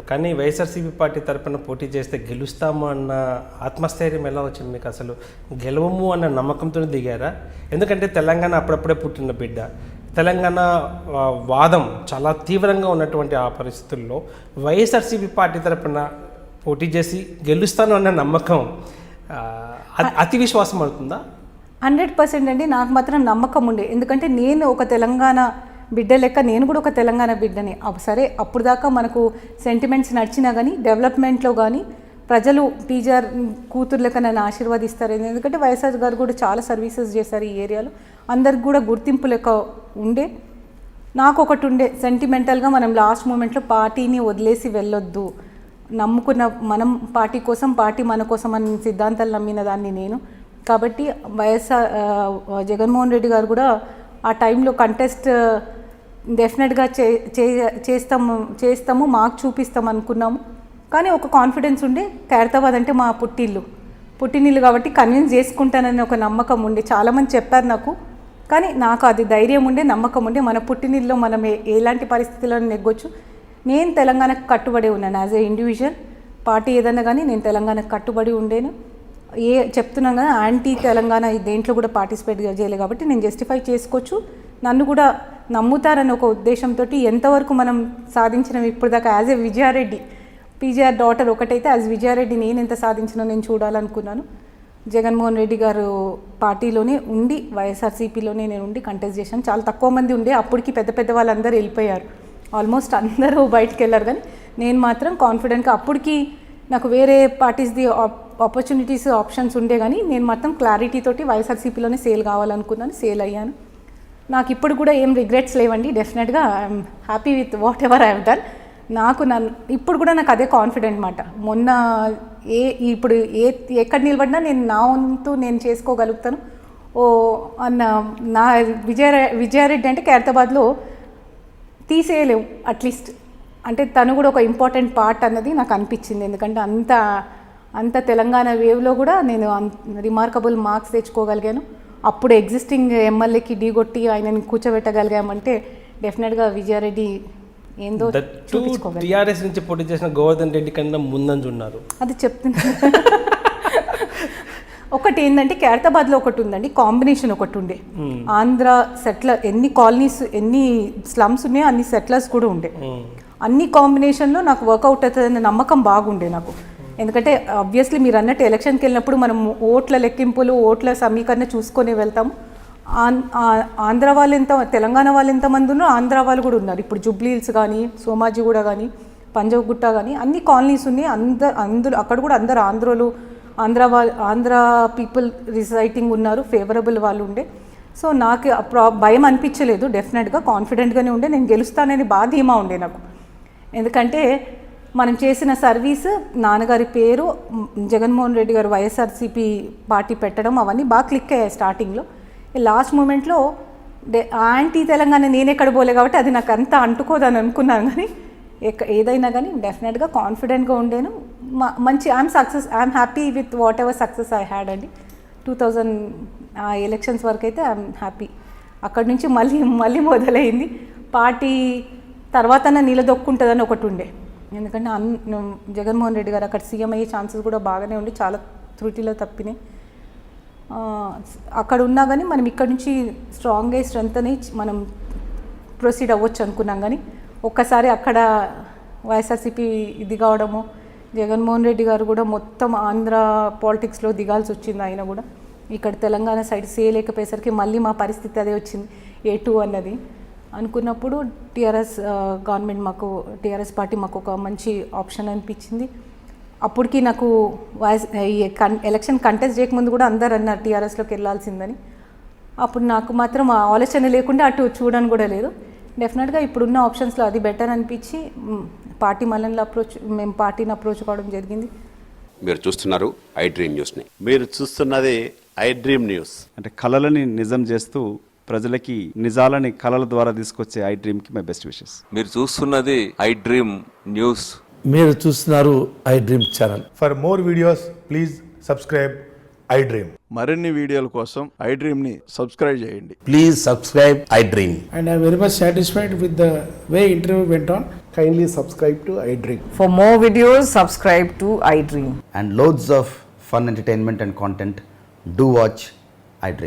కానీ వైఎస్ఆర్సీపీ పార్టీ తరఫున పోటీ చేస్తే గెలుస్తాము అన్న ఆత్మస్థైర్యం ఎలా వచ్చింది మీకు? అసలు గెలవము అన్న నమ్మకంతో దిగారా? ఎందుకంటే తెలంగాణ అప్పుడప్పుడే పుట్టిన బిడ్డ, తెలంగాణ వాదం చాలా తీవ్రంగా ఉన్నటువంటి ఆ పరిస్థితుల్లో వైఎస్ఆర్సీపీ పార్టీ తరఫున పోటీ చేసి గెలుస్తాను అన్న నమ్మకం అతి విశ్వాసం అవుతుందా? 100% అండి. నాకు మాత్రం నమ్మకం ఉండే, ఎందుకంటే నేను ఒక తెలంగాణ బిడ్డ లెక్క, నేను కూడా ఒక తెలంగాణ బిడ్డని. సరే అప్పుడు దాకా మనకు సెంటిమెంట్స్ నడిచినా కానీ డెవలప్మెంట్లో కానీ ప్రజలు టీజర్ కూతురు లెక్క నన్ను ఆశీర్వదిస్తారు. ఎందుకంటే వైఎస్ఆర్ గారు కూడా చాలా సర్వీసెస్ చేశారు ఈ ఏరియాలో, అందరికి కూడా గుర్తింపు లెక్క ఉండే. నాకు ఒకటి ఉండే సెంటిమెంటల్గా, మనం లాస్ట్ మూమెంట్లో పార్టీని వదిలేసి వెళ్ళొద్దు, నమ్ముకున్న మనం పార్టీ కోసం, పార్టీ మన కోసం అని సిద్ధాంతాలు నమ్మిన దాన్ని నేను. కాబట్టి వైఎస్ఆర్ జగన్మోహన్ రెడ్డి గారు కూడా ఆ టైంలో కంటెస్ట్ డెఫినెట్గా చేస్తాము, మాకు చూపిస్తాం అనుకున్నాము. కానీ ఒక కాన్ఫిడెన్స్ ఉండే, ఖైరతాబాద్ అంటే మా పుట్టినిల్లు కాబట్టి కన్విన్స్ చేసుకుంటానని ఒక నమ్మకం ఉండే. చాలామంది చెప్పారు నాకు, కానీ నాకు అది ధైర్యం ఉండే, నమ్మకం ఉండే. మన పుట్టినిల్లో మనం ఎలాంటి పరిస్థితులను నెగ్గొచ్చు. నేను తెలంగాణకు కట్టుబడి ఉన్నాను యాజ్ ఏ ఇండివిజువల్. పార్టీ ఏదన్నా కానీ నేను తెలంగాణకు కట్టుబడి ఉండేను. చెప్తున్నాను కదా, యాంటీ తెలంగాణ దేంట్లో కూడా పార్టిసిపేట్ చేయలేదు కాబట్టి నేను జస్టిఫై చేసుకోవచ్చు. నన్ను కూడా నమ్ముతారని ఒక ఉద్దేశంతో ఎంతవరకు మనం సాధించినాం ఇప్పుడు దాకా as a Vijaya Reddy, PGR daughter ఒకటైతే యాజ్ విజయారెడ్డి నేను ఎంత సాధించినా నేను చూడాలనుకున్నాను. జగన్మోహన్ రెడ్డి గారు పార్టీలోనే ఉండి, వైఎస్ఆర్సీపీలోనే నేను ఉండి కంటెస్ట్ చేశాను. చాలా తక్కువ మంది ఉండే, అప్పటికి పెద్ద పెద్ద వాళ్ళందరూ వెళ్ళిపోయారు, ఆల్మోస్ట్ అందరూ బయటకు వెళ్ళారు. కానీ నేను మాత్రం కాన్ఫిడెంట్గా, అప్పటికి నాకు వేరే పార్టీస్ది ఆప్షన్స్ ఉండే, కానీ నేను మాత్రం క్లారిటీ తోటి వైఎస్ఆర్సీపీలోనే సేల్ కావాలనుకున్నాను, సేల్ అయ్యాను. నాకు ఇప్పుడు కూడా ఏం రిగ్రెట్స్ లేవండి. డెఫినెట్గా I'm happy with what ever I have done. ఇప్పుడు కూడా నాకు అదే కాన్ఫిడెంట్ మాట. మొన్న ఇప్పుడు ఎక్కడ నిలబడినా నేను నా వంతు నేను చేసుకోగలుగుతాను అన్న నా విజయారెడ్డి అంటే ఖైరతాబాద్లో తీసేయలేము అట్లీస్ట్. అంటే తను కూడా ఒక ఇంపార్టెంట్ పార్ట్ అన్నది నాకు అనిపించింది. ఎందుకంటే అంత తెలంగాణ వేవ్లో కూడా నేను రిమార్కబుల్ మార్క్స్ తెచ్చుకోగలిగాను. అప్పుడు ఎగ్జిస్టింగ్ ఎమ్మెల్యేకి ఢీగొట్టి ఆయనని కూర్చోబెట్టగలిగామంటే డెఫినెట్గా విజయారెడ్డి ఏందో చూపించుకోగలిగాను. టీఆర్ఎస్ నుంచి పోటీ చేసిన గోవర్ధన్ రెడ్డి కన్నా ముందంజు ఉన్నారు, అది చెప్తున్నాను. ఒకటి ఏంటంటే ఖైరతాబాద్లో ఒకటి ఉందండి, కాంబినేషన్ ఒకటి ఉండే. ఆంధ్ర సెటిలర్ ఎన్ని కాలనీస్, ఎన్ని స్లమ్స్ ఉన్నాయో అన్ని సెటిలర్స్ కూడా ఉండే. అన్ని కాంబినేషన్లో నాకు వర్కౌట్ అవుతుందనే నమ్మకం బాగుండే నాకు. ఎందుకంటే ఆబ్వియస్లీ మీరు అన్నట్టు ఎలక్షన్కి వెళ్ళినప్పుడు మనం ఓట్ల లెక్కింపులు, ఓట్ల సమీకరణ చూసుకొని వెళ్తాము. ఆంధ్ర వాళ్ళు ఎంత, తెలంగాణ వాళ్ళు ఎంతమంది ఉన్నారో ఆంధ్ర వాళ్ళు కూడా ఉన్నారు. ఇప్పుడు జూబ్లీహిల్స్ కానీ, సోమాజిగూడ కానీ, పంజగుట్ట కానీ అన్ని కాలనీస్ ఉన్నాయి. అందులో అక్కడ కూడా అందరు ఆంధ్ర పీపుల్ రిసైటింగ్ ఉన్నారు, ఫేవరబుల్ వాళ్ళు ఉండే. సో నాకు భయం అనిపించలేదు, డెఫినెట్గా కాన్ఫిడెంట్గానే ఉండే. నేను గెలుస్తానని బాగా ధీమా ఉండే నాకు. ఎందుకంటే మనం చేసిన సర్వీస్, నాన్నగారి పేరు, జగన్మోహన్ రెడ్డి గారు వైఎస్ఆర్సీపీ పార్టీ పెట్టడం అవన్నీ బాగా క్లిక్ అయ్యాయి స్టార్టింగ్లో. లాస్ట్ మూమెంట్లో యాంటీ తెలంగాణ నేనెక్కడ పోలే కాబట్టి అది నాకు అంతా అంటుకోదని అనుకున్నాను. కానీ ఏదైనా కానీ డెఫినెట్గా కాన్ఫిడెంట్గా ఉండేను. మంచి I'm happy with what ever success I had అండి. 2000 ఎలక్షన్స్ వరకు అయితే ఐఎమ్ హ్యాపీ. అక్కడి నుంచి మళ్ళీ మొదలైంది పార్టీ. తర్వాత నిలదొక్కుంటుందని ఒకటి ఉండే, ఎందుకంటే జగన్మోహన్ రెడ్డి గారు అక్కడ సీఎం అయ్యే ఛాన్సెస్ కూడా బాగానే ఉండి చాలా త్రుటిలో తప్పినాయి. అక్కడ ఉన్నా కానీ మనం ఇక్కడ నుంచి స్ట్రాంగ్గా స్ట్రెంత్ అని మనం ప్రొసీడ్ అవ్వచ్చు అనుకున్నాం. కానీ ఒక్కసారి అక్కడ వైఎస్ఆర్సీపీ ఇది కావడము, జగన్మోహన్ రెడ్డి గారు కూడా మొత్తం ఆంధ్ర పాలిటిక్స్లో దిగాల్సి వచ్చింది. ఆయన కూడా ఇక్కడ తెలంగాణ సైడ్ చేయలేకపోయేసరికి మళ్ళీ మా పరిస్థితి అదే వచ్చింది, A2 అన్నది అనుకున్నప్పుడు టీఆర్ఎస్ గవర్నమెంట్ టీఆర్ఎస్ పార్టీ మాకు ఒక మంచి ఆప్షన్ అనిపించింది. అప్పటికి నాకు ఎలక్షన్ కంటెస్ట్ చేయకముందు కూడా అందరు అన్నారు టీఆర్ఎస్లోకి వెళ్ళాల్సిందని. అప్పుడు నాకు మాత్రం ఆలోచన లేకుండా అటు చూడని కూడా లేదు. డెఫినెట్గా ఇప్పుడున్న ఆప్షన్స్లో అది బెటర్ అనిపించి మేము పార్టీని అప్రోచ్ కావడం జరిగింది. మీరు చూస్తున్నారు ఐ డ్రీమ్ న్యూస్ని. మీరు చూస్తున్నది ఐ డ్రీమ్ న్యూస్. అంటే కళలని నిజం చేస్తూ ప్రజలకి నిజాలని కళల ద్వారా తీసుకొచ్చే ఐ డ్రీమ్కి మై బెస్ట్ విషెస్. మీరు చూస్తున్నది ఐ డ్రీమ్ న్యూస్. మీరు చూస్తున్నారు I dream channel. For more videos please subscribe I dream. మరిన్ని వీడియోల కోసం ఐ డ్రీమ్ని సబ్స్క్రైబ్ చేయండి. Please subscribe I dream. And I am very much satisfied with the way interview went on. Kindly subscribe to iDream. For more videos, subscribe to iDream. and loads of fun entertainment and content. Do watch iDream.